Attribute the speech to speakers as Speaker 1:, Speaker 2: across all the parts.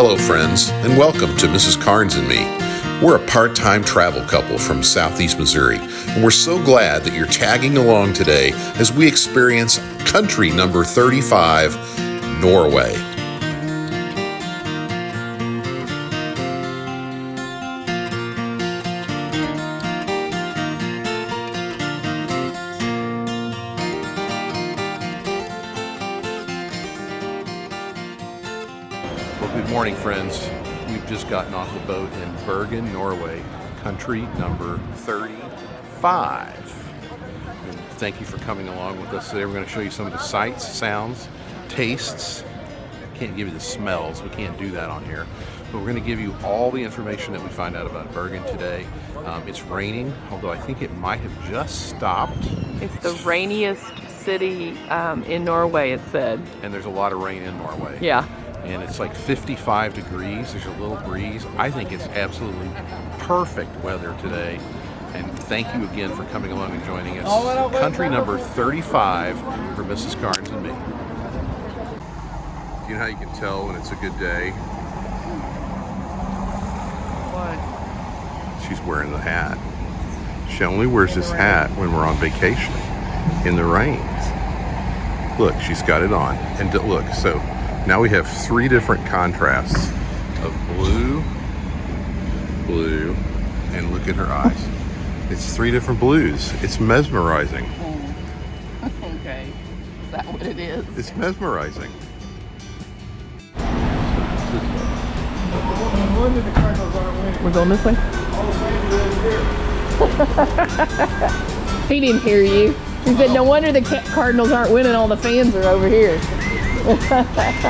Speaker 1: Hello, friends, and welcome to Mrs. Karnes and me. We're a part-time travel couple from Southeast Missouri, and we're so glad that you're tagging along today as we experience country number 35, Norway. Well, good morning, friends. We've just gotten off the boat in Bergen, Norway, country number 35. And thank you for coming along with us today. We're going to show you some of the sights, sounds, tastes. I can't give you the smells. We can't do that on here. But we're going to give you all the information that we find out about Bergen today. It's raining, although I think it might have just stopped.
Speaker 2: It's the rainiest city in Norway, it said.
Speaker 1: And there's a lot of rain in Norway.
Speaker 2: Yeah.
Speaker 1: And it's like 55 degrees. There's a little breeze. I think it's absolutely perfect weather today. And thank you again for coming along and joining us. Country number 35 for Mrs. Karnes and me. Do you know how you can tell when it's a good day?
Speaker 2: What?
Speaker 1: She's wearing the hat. She only wears this hat when we're on vacation in the rain. Look, she's got it on. And look, so now we have three different contrasts of blue, blue, and look at her eyes. It's three different blues. It's mesmerizing.
Speaker 2: Okay. Is that what it is?
Speaker 1: It's mesmerizing.
Speaker 2: We're going this way? He didn't hear you. He said, no wonder the Cardinals aren't winning, all the fans are over here.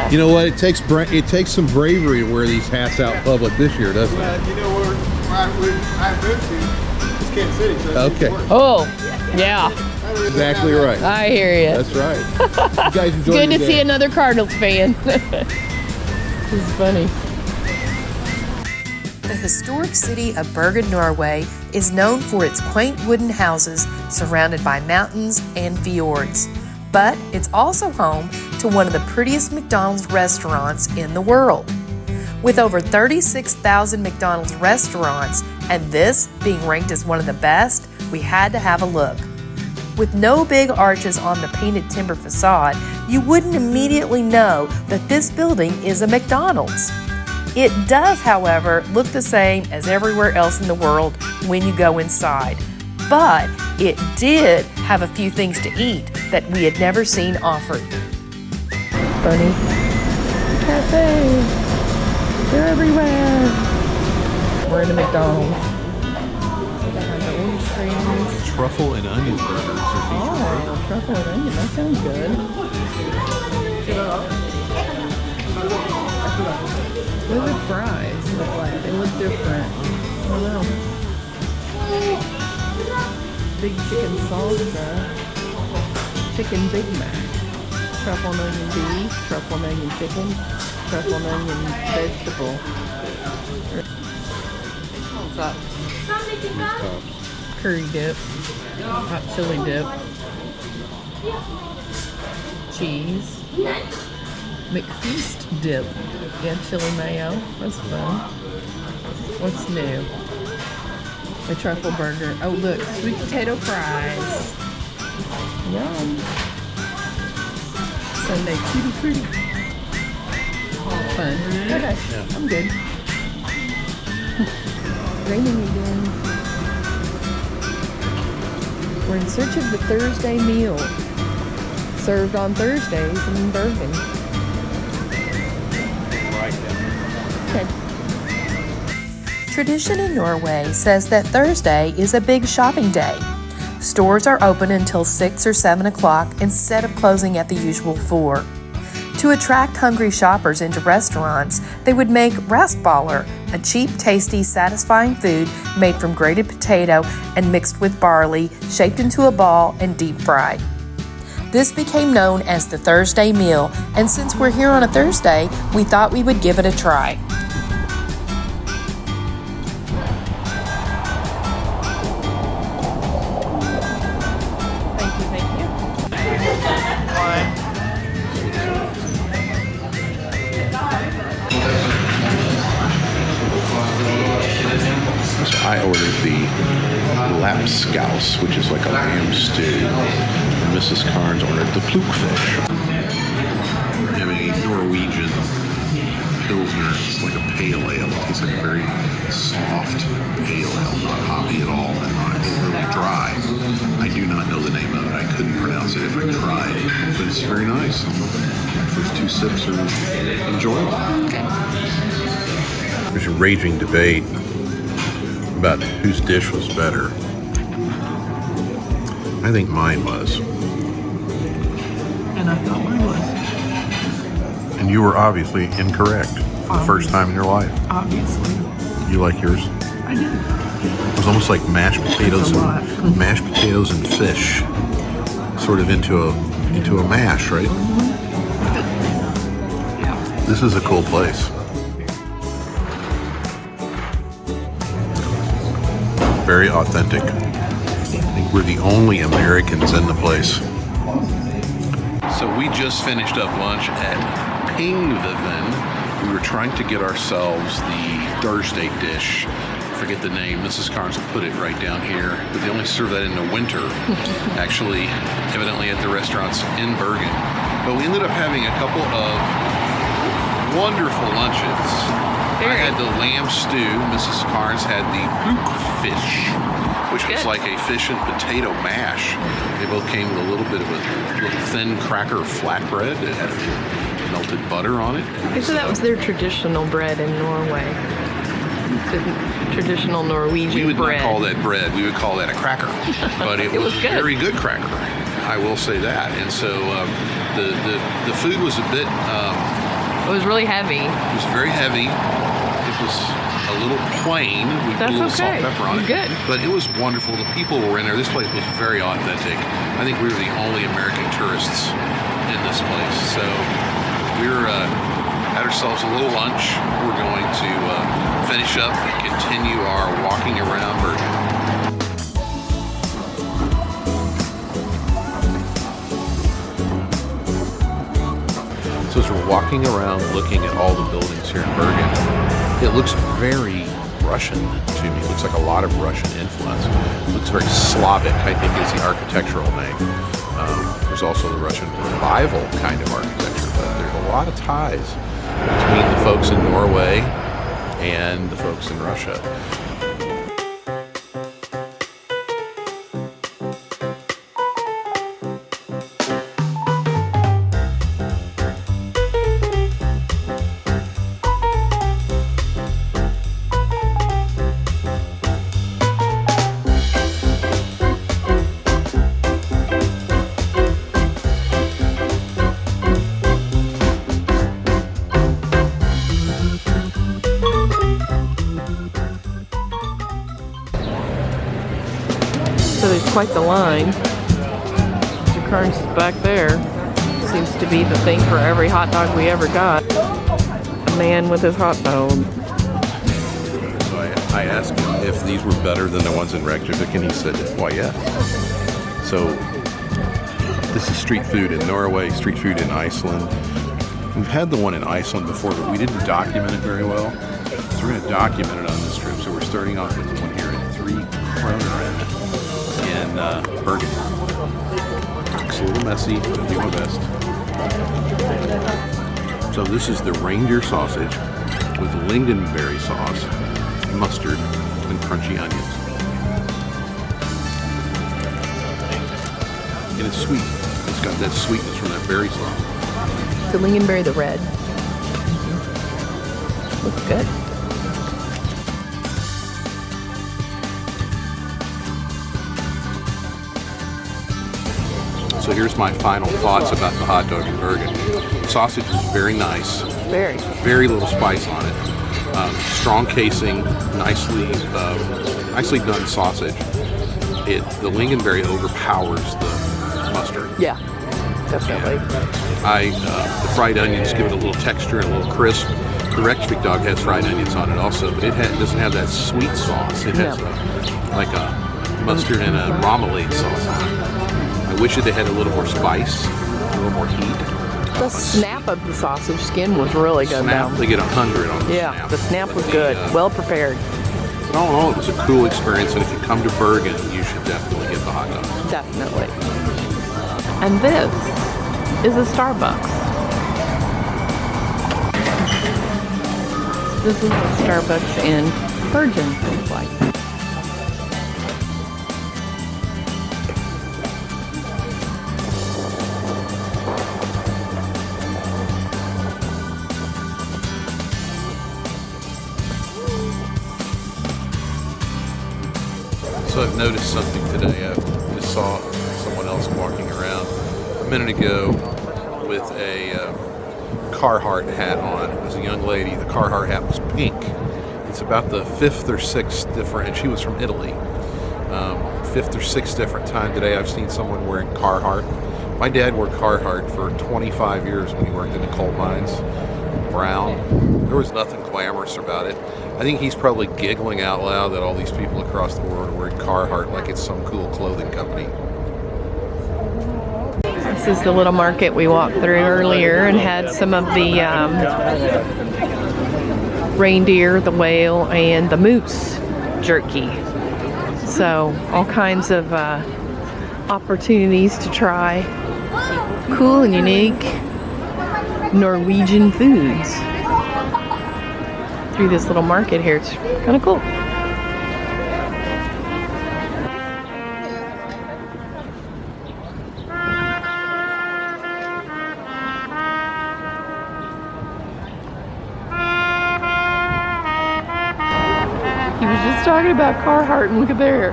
Speaker 3: You know what? It takes some bravery to wear these hats out in public this year, doesn't it?
Speaker 4: You know where I moved to? It's Kansas City. So
Speaker 3: Okay.
Speaker 2: Oh, yeah.
Speaker 3: Exactly right.
Speaker 2: I hear you.
Speaker 3: That's right. You guys enjoy
Speaker 2: Good
Speaker 3: your
Speaker 2: to
Speaker 3: day.
Speaker 2: see another Cardinals fan. This is funny.
Speaker 5: The historic city of Bergen, Norway is known for its quaint wooden houses surrounded by mountains and fjords. But it's also home to one of the prettiest McDonald's restaurants in the world. With over 36,000 McDonald's restaurants, and this being ranked as one of the best, we had to have a look. With no big arches on the painted timber facade, you wouldn't immediately know that this building is a McDonald's. It does, however, look the same as everywhere else in the world when you go inside. But it did have a few things to eat that we had never seen offered.
Speaker 2: Funny. Cafe. They're everywhere. We're in a McDonald's. The orange creams.
Speaker 1: Truffle and onion burgers are featured.
Speaker 2: Oh, truffle and onion. That sounds good. What do the fries look like? They look different. I don't know. Big chicken salsa. Chicken Big Mac. Truffle and onion beef. Truffle and onion chicken. Truffle and onion vegetable. What's up? Curry dip. Hot chili dip. Cheese. McFeast dip. Yeah, chili mayo. That's fun. What's new? A truffle burger. Oh, look, sweet potato fries. Yum. Sunday tutti frutti. Fun. Okay, I'm good. Raining again. We're in search of the Thursday meal. Served on Thursdays in Bergen. Okay.
Speaker 5: Tradition in Norway says that Thursday is a big shopping day. Stores are open until 6 or 7 o'clock instead of closing at the usual 4. To attract hungry shoppers into restaurants, they would make raspballer, a cheap, tasty, satisfying food made from grated potato and mixed with barley, shaped into a ball and deep fried. This became known as the Thursday meal, and since we're here on a Thursday, we thought we would give it a try.
Speaker 1: scouse, which is like a lamb stew. And Mrs. Karnes ordered the plukfish. We're having a Norwegian Pilsner. It's like a pale ale. It tastes like a very soft pale ale, not hoppy at all, and not really dry. I do not know the name of it. I couldn't pronounce it if I tried, but it's very nice. First 2 sips are enjoyable. There's a raging debate about whose dish was better. I think mine was.
Speaker 2: And I thought mine was.
Speaker 1: And you were obviously incorrect for the first time in your life.
Speaker 2: Obviously.
Speaker 1: You like yours?
Speaker 2: I did.
Speaker 1: It was almost like mashed potatoes, mashed potatoes and fish, sort of into a mash, right?
Speaker 2: Yeah.
Speaker 1: This is a cool place. Very authentic. I think we're the only Americans in the place. So we just finished up lunch at Pingvinen. We were trying to get ourselves the Thursday dish. Forget the name. Mrs. Karnes will put it right down here. But they only serve that in the winter, actually, evidently at the restaurants in Bergen. But we ended up having a couple of wonderful lunches. I had the lamb stew. Mrs. Karnes had the plukfish, which was like a fish and potato mash. They both came with a little bit of a little thin cracker flatbread that had melted butter on it.
Speaker 2: So that was their traditional bread in Norway. The traditional Norwegian
Speaker 1: We would
Speaker 2: bread.
Speaker 1: not call that bread. We would call that a cracker. But it was
Speaker 2: good.
Speaker 1: very good cracker. I will say that. And so the food was a bit...
Speaker 2: it was really heavy.
Speaker 1: It was very heavy. It was a little plain. We put a little salt and pepper on it.
Speaker 2: Good.
Speaker 1: But it was wonderful. The people were in there. This place was very authentic. I think we were the only American tourists in this place. So we were had ourselves a little lunch. We're going to finish up and continue our walking around Bergen. So as we're walking around looking at all the buildings here in Bergen, it looks very Russian to me. It looks like a lot of Russian influence. It looks very Slavic, I think is the architectural name. There's also the Russian revival kind of architecture, but there's a lot of ties between the folks in Norway and the folks in Russia.
Speaker 2: So there's quite the line. Mr. Karnes is back there. Seems to be the thing for every hot dog we ever got. A man with his hot dog.
Speaker 1: So I asked him if these were better than the ones in Reykjavik, and he said, why, yes. So this is street food in Norway, street food in Iceland. We've had the one in Iceland before, but we didn't document it very well. So we're going to document it on this trip. So we're starting off with the one here at Trekroneren in Bergen. It's a little messy, but I'll do my best. So this is the reindeer sausage with lingonberry sauce, mustard, and crunchy onions. And it's sweet. It's got that sweetness from that berry sauce.
Speaker 2: The lingonberry, the red. Looks good.
Speaker 1: So here's my final thoughts about the hot dog in Bergen. Sausage is very nice.
Speaker 2: Very.
Speaker 1: Very little spice on it. Strong casing, nicely done sausage. The lingonberry overpowers the mustard.
Speaker 2: Yeah, definitely.
Speaker 1: The fried onions give it a little texture and a little crisp. The Reykjavik dog has fried onions on it also, but it doesn't have that sweet sauce. It has like a mustard and a marmalade sauce on it. I wish it had a little more spice, a little more heat.
Speaker 2: The snap of the sausage skin was really good.
Speaker 1: Snap, they get 100 on the
Speaker 2: Yeah,
Speaker 1: snap.
Speaker 2: the snap was good. Well prepared.
Speaker 1: But all in all, it was a cool experience, and if you come to Bergen, you you should definitely get the hot dog.
Speaker 2: Definitely. And this is a Starbucks. This is a Starbucks in Bergen, looks like.
Speaker 1: So I've noticed something today. I just saw someone else walking around a minute ago with a Carhartt hat on. It was a young lady. The Carhartt hat was pink. It's about the fifth or sixth different, and she was from Italy. Fifth or sixth different time today I've seen someone wearing Carhartt. My dad wore Carhartt for 25 years when he worked in the coal mines. Brown. There was nothing glamorous about it. I think he's probably giggling out loud that all these people across the world are wearing Carhartt like it's some cool clothing company.
Speaker 2: This is the little market we walked through earlier and had some of the reindeer, the whale, and the moose jerky. So all kinds of opportunities to try cool and unique Norwegian foods through this little market here. It's kind of cool. He was just talking about Carhartt, and look at there,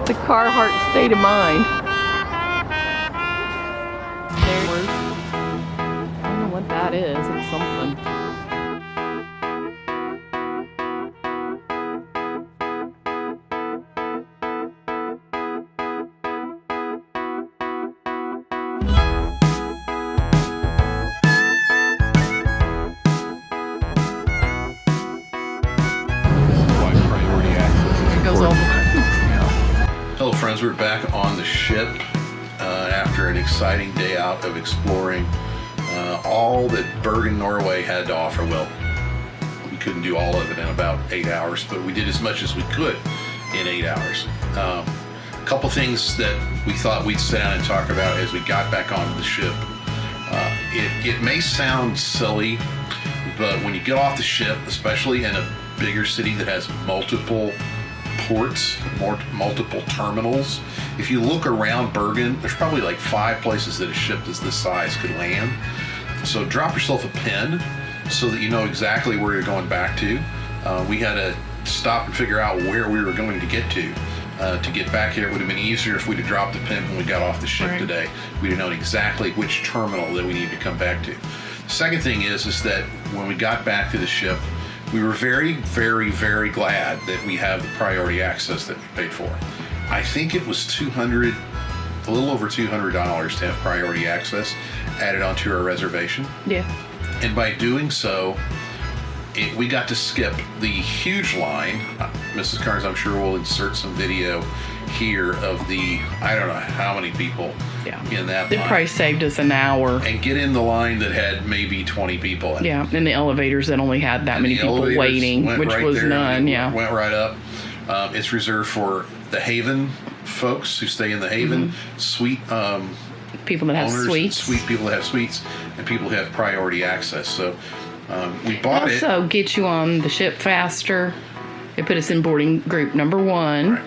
Speaker 2: the Carhartt state of mind. I don't know what that is. It's something.
Speaker 1: Hello friends, we're back on the ship after an exciting day out of exploring all that Bergen, Norway had to offer. Well, we couldn't do all of it in about 8 hours, but we did as much as we could in 8 hours. A couple things that we thought we'd sit down and talk about as we got back onto the ship. It may sound silly, but when you get off the ship, especially in a bigger city that has multiple ports, multiple terminals, if you look around Bergen, there's probably like 5 places that a ship that's this size could land. So drop yourself a pin so that you know exactly where you're going back to. We had to stop and figure out where we were going to get to get back here. It would have been easier if we'd have dropped the pin when we got off the ship today. We'd have known exactly which terminal that we needed to come back to. The second thing is that when we got back to the ship, we were very, very, very glad that we have the priority access that we paid for. I think it was a little over $200 to have priority access added onto our reservation.
Speaker 2: Yeah.
Speaker 1: And by doing so, we got to skip the huge line. Mrs. Karnes, I'm sure will insert some video here of the, I don't know how many people in that line.
Speaker 2: It probably saved us an hour.
Speaker 1: And get in the line that had maybe 20 people in it.
Speaker 2: Yeah, and the elevators that only had that many people waiting, which
Speaker 1: right
Speaker 2: was
Speaker 1: there,
Speaker 2: none,
Speaker 1: went right up. It's reserved for the Haven folks who stay in the Haven, suite
Speaker 2: people that have
Speaker 1: owners,
Speaker 2: suites.
Speaker 1: People that have suites, and people who have priority access. So we bought it.
Speaker 2: Also get you on the ship faster. It put us in boarding group number 1.
Speaker 1: Right.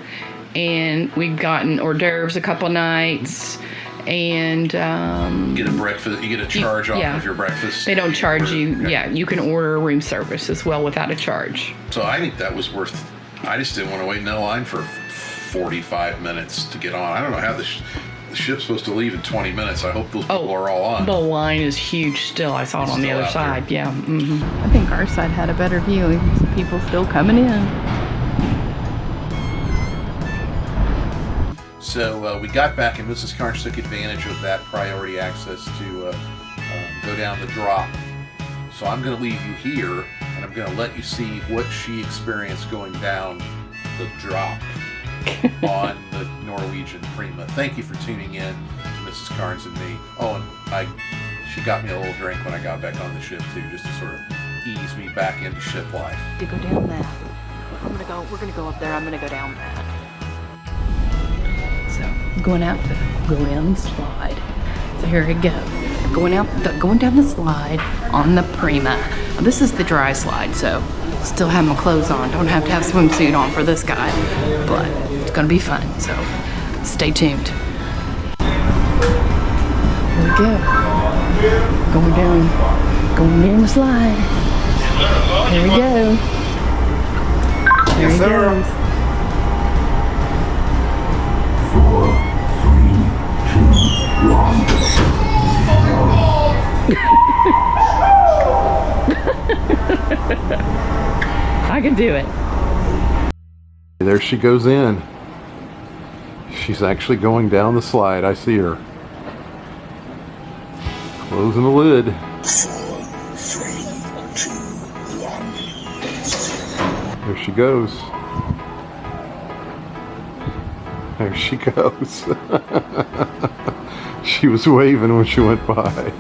Speaker 2: And we've gotten hors d'oeuvres a couple nights, and
Speaker 1: You get a breakfast. You get a charge off of your breakfast.
Speaker 2: They don't charge you.
Speaker 1: Okay.
Speaker 2: Yeah, you can order a room service as well without a charge.
Speaker 1: So I think that was worth. I just didn't want to wait in that line for 45 minutes to get on. I don't know how the ship's supposed to leave in 20 minutes. I hope those people are all on.
Speaker 2: The line is huge still. I saw it on the other side.
Speaker 1: There.
Speaker 2: Yeah. Mm-hmm. I think our side had a better view. People still coming in.
Speaker 1: So we got back, and Mrs. Karnes took advantage of that priority access to go down the drop. So I'm going to leave you here, and I'm going to let you see what she experienced going down the drop on the Norwegian Prima. Thank you for tuning in to Mrs. Karnes and me. Oh, and she got me a little drink when I got back on the ship too, just to sort of ease me back into ship life.
Speaker 2: To go down that. We're gonna go up there. I'm gonna go down that. going out to go down the slide. So here we go. Going down the slide on the Prima. Now, this is the dry slide, so still have my clothes on. Don't have to have swimsuit on for this guy, but it's gonna be fun. So stay tuned. Here we go. Going down the slide. Here we go. There he goes. I can do it.
Speaker 1: There she goes in. She's actually going down the slide. I see her. Closing the lid. 4, 3, 2, 1. There she goes. There she goes. She was waving when she went by.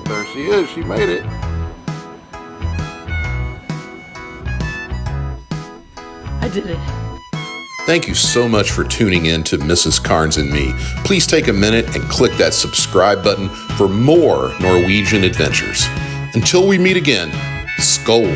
Speaker 1: There she is. She made it.
Speaker 2: I did it.
Speaker 1: Thank you so much for tuning in to Mrs. Karnes and me. Please take a minute and click that subscribe button for more Norwegian adventures. Until we meet again, skål.